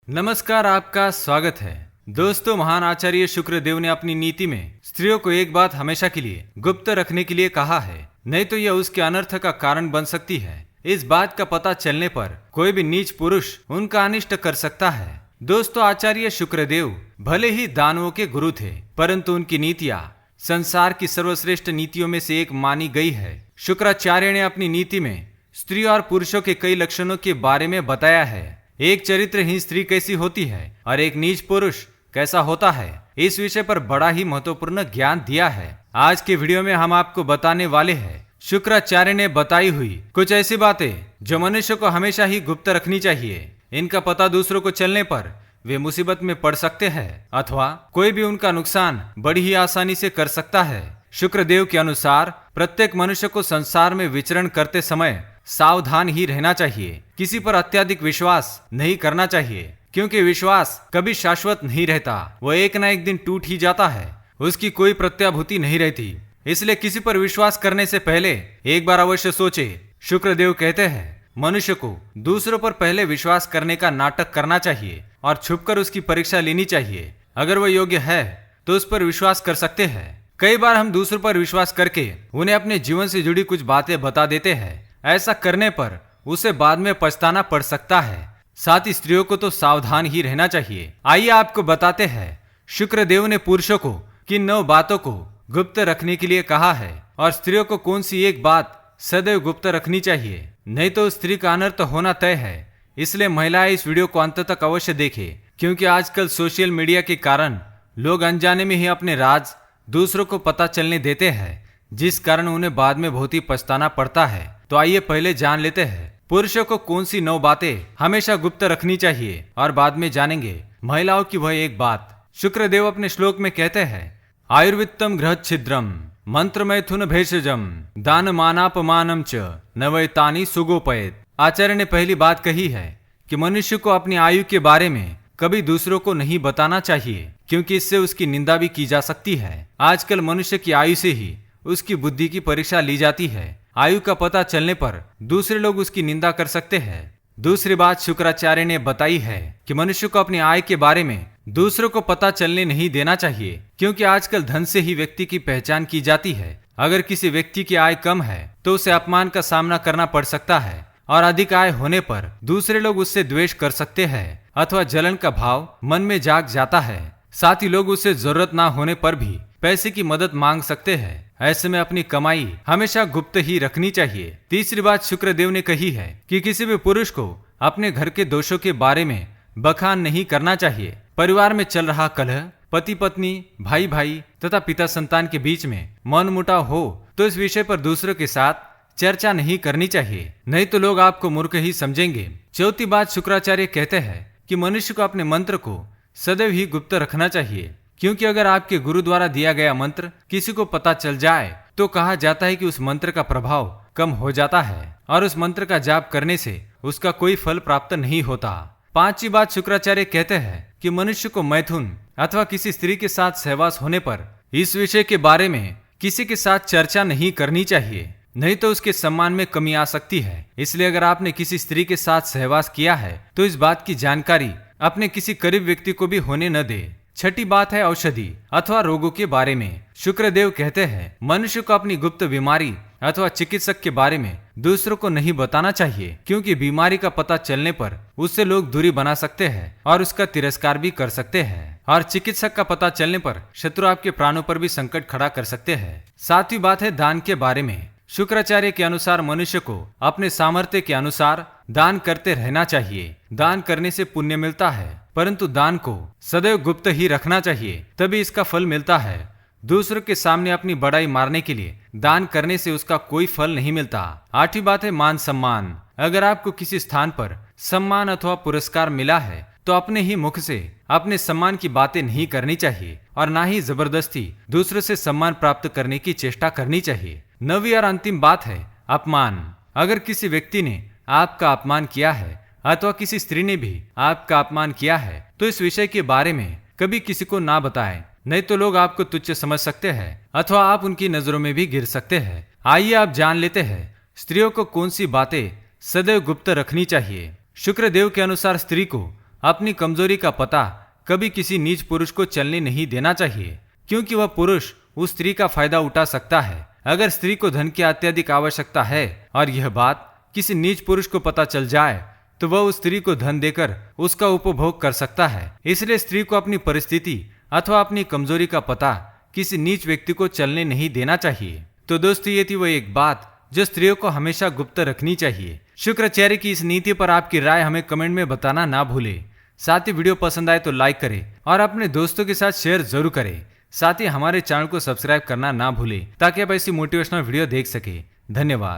नमस्कार, आपका स्वागत है। दोस्तों, महान आचार्य शुक्रदेव ने अपनी नीति में स्त्रियों को एक बात हमेशा के लिए गुप्त रखने के लिए कहा है, नहीं तो यह उसके अनर्थ का कारण बन सकती है। इस बात का पता चलने पर कोई भी नीच पुरुष उनका अनिष्ट कर सकता है। दोस्तों, आचार्य शुक्रदेव भले ही दानवों के गुरु थे, परंतु उनकी नीतियाँ संसार की सर्वश्रेष्ठ नीतियों में से एक मानी गई है। शुक्राचार्य ने अपनी नीति में स्त्री और पुरुषों के कई लक्षणों के बारे में बताया है। एक चरित्रहीन स्त्री कैसी होती है और एक नीच पुरुष कैसा होता है, इस विषय पर बड़ा ही महत्वपूर्ण ज्ञान दिया है। आज के वीडियो में हम आपको बताने वाले हैं शुक्राचार्य ने बताई हुई कुछ ऐसी बातें जो मनुष्य को हमेशा ही गुप्त रखनी चाहिए। इनका पता दूसरों को चलने पर वे मुसीबत में पड़ सकते हैं अथवा कोई भी उनका नुकसान बड़ी ही आसानी से कर सकता है। शुक्रदेव के अनुसार प्रत्येक मनुष्य को संसार में विचरण करते समय सावधान ही रहना चाहिए। किसी पर अत्यधिक विश्वास नहीं करना चाहिए, क्योंकि विश्वास कभी शाश्वत नहीं रहता, वो एक न एक दिन टूट ही जाता है, उसकी कोई प्रत्याभूति नहीं रहती। इसलिए किसी पर विश्वास करने से पहले एक बार अवश्य सोचे। शुक्रदेव कहते हैं, मनुष्य को दूसरों पर पहले विश्वास करने का नाटक करना चाहिए और छुपकर उसकी परीक्षा लेनी चाहिए। अगर वह योग्य है तो उस पर विश्वास कर सकते हैं। कई बार हम दूसरों पर विश्वास करके उन्हें अपने जीवन से जुड़ी कुछ बातें बता देते हैं। ऐसा करने पर उसे बाद में पछताना पड़ सकता है। साथ ही स्त्रियों को तो सावधान ही रहना चाहिए। आइए आपको बताते हैं शुक्रदेव ने पुरुषों को किन 9 बातों को गुप्त रखने के लिए कहा है और स्त्रियों को कौन सी एक बात सदैव गुप्त रखनी चाहिए, नहीं तो स्त्री का अनर्थ होना तय है। इसलिए महिलाएं इस वीडियो को अंत तक अवश्य देखें, क्योंकि आजकल सोशल मीडिया के कारण लोग अनजाने में ही अपने राज दूसरों को पता चलने देते हैं, जिस कारण उन्हें बाद में बहुत ही पछताना पड़ता है। तो आइए पहले जान लेते हैं पुरुषों को कौन सी 9 बातें हमेशा गुप्त रखनी चाहिए और बाद में जानेंगे महिलाओं की वह एक बात। शुक्रदेव अपने श्लोक में कहते हैं, आयुर्वित्तम गृह छिद्रम मंत्र मैथुन भेषजम दान मानापमानम च नवैतानी सुगोपयत। आचार्य ने पहली बात कही है कि मनुष्य को अपनी आयु के बारे में कभी दूसरों को नहीं बताना चाहिए, क्योंकि इससे उसकी निंदा भी की जा सकती है। आजकल मनुष्य की आयु से ही उसकी बुद्धि की परीक्षा ली जाती है। आयु का पता चलने पर दूसरे लोग उसकी निंदा कर सकते हैं। दूसरी बात शुक्राचार्य ने बताई है कि मनुष्य को अपनी आय के बारे में दूसरों को पता चलने नहीं देना चाहिए, क्योंकि आजकल धन से ही व्यक्ति की पहचान की जाती है। अगर किसी व्यक्ति की आय कम है तो उसे अपमान का सामना करना पड़ सकता है, और अधिक आय होने पर दूसरे लोग उससे द्वेष कर सकते हैं अथवा जलन का भाव मन में जाग जाता है। साथ ही लोग उससे जरूरत ना होने पर भी पैसे की मदद मांग सकते हैं। ऐसे में अपनी कमाई हमेशा गुप्त ही रखनी चाहिए। तीसरी बात शुक्रदेव ने कही है कि किसी भी पुरुष को अपने घर के दोषों के बारे में बखान नहीं करना चाहिए। परिवार में चल रहा कलह, पति पत्नी, भाई भाई तथा पिता संतान के बीच में मनमुटाव हो तो इस विषय पर दूसरों के साथ चर्चा नहीं करनी चाहिए, नहीं तो लोग आपको मूर्ख ही समझेंगे। चौथी बात शुक्राचार्य कहते हैं कि मनुष्य को अपने मंत्र को सदैव ही गुप्त रखना चाहिए, क्योंकि अगर आपके गुरु द्वारा दिया गया मंत्र किसी को पता चल जाए तो कहा जाता है कि उस मंत्र का प्रभाव कम हो जाता है और उस मंत्र का जाप करने से उसका कोई फल प्राप्त नहीं होता। पांचवी बात शुक्राचार्य कहते हैं कि मनुष्य को मैथुन अथवा किसी स्त्री के साथ सहवास होने पर इस विषय के बारे में किसी के साथ चर्चा नहीं करनी चाहिए, नहीं तो उसके सम्मान में कमी आ सकती है। इसलिए अगर आपने किसी स्त्री के साथ सहवास किया है तो इस बात की जानकारी अपने किसी करीब व्यक्ति को भी होने न दे। छठी बात है औषधि अथवा रोगों के बारे में। शुक्रदेव कहते हैं, मनुष्य को अपनी गुप्त बीमारी अथवा चिकित्सक के बारे में दूसरों को नहीं बताना चाहिए, क्योंकि बीमारी का पता चलने पर उससे लोग दूरी बना सकते हैं और उसका तिरस्कार भी कर सकते हैं, और चिकित्सक का पता चलने पर शत्रु आपके प्राणों पर भी संकट खड़ा कर सकते हैं। सातवीं बात है दान के बारे में। शुक्राचार्य के अनुसार मनुष्य को अपने सामर्थ्य के अनुसार दान करते रहना चाहिए। दान करने से पुण्य मिलता है, परंतु दान को सदैव गुप्त ही रखना चाहिए, तभी इसका फल मिलता है। दूसरों के सामने अपनी बड़ाई मारने के लिए दान करने से उसका कोई फल नहीं मिलता। आठवीं बात है मान सम्मान। अगर आपको किसी स्थान पर सम्मान अथवा पुरस्कार मिला है तो अपने ही मुख से अपने सम्मान की बातें नहीं करनी चाहिए और ना ही जबरदस्ती दूसरों से सम्मान प्राप्त करने की चेष्टा करनी चाहिए। नवीं और अंतिम बात है अपमान। अगर किसी व्यक्ति ने आपका अपमान किया है अथवा किसी स्त्री ने भी आपका अपमान किया है तो इस विषय के बारे में कभी किसी को ना बताएं, नहीं तो लोग आपको तुच्छ समझ सकते हैं अथवा आप उनकी नजरों में भी गिर सकते हैं। आइए आप जान लेते हैं स्त्रियों को कौन सी बातें सदैव गुप्त रखनी चाहिए। शुक्रदेव के अनुसार स्त्री को अपनी कमजोरी का पता कभी किसी नीच पुरुष को चलने नहीं देना चाहिए, क्योंकि वह पुरुष उस स्त्री का फायदा उठा सकता है। अगर स्त्री को धन की अत्यधिक आवश्यकता है और यह बात किसी नीच पुरुष को पता चल जाए तो वह उस स्त्री को धन देकर उसका उपभोग कर सकता है। इसलिए स्त्री को अपनी परिस्थिति अथवा अपनी कमजोरी का पता किसी नीच व्यक्ति को चलने नहीं देना चाहिए। तो दोस्तों, ये थी वह एक बात जो स्त्रियों को हमेशा गुप्त रखनी चाहिए। शुक्राचार्य की इस नीति पर आपकी राय हमें कमेंट में बताना ना भूले। साथ ही वीडियो पसंद आए तो लाइक करें और अपने दोस्तों के साथ शेयर जरूर करें। साथ ही हमारे चैनल को सब्सक्राइब करना ना भूले ताकि आप ऐसी मोटिवेशनल वीडियो देख सके। धन्यवाद।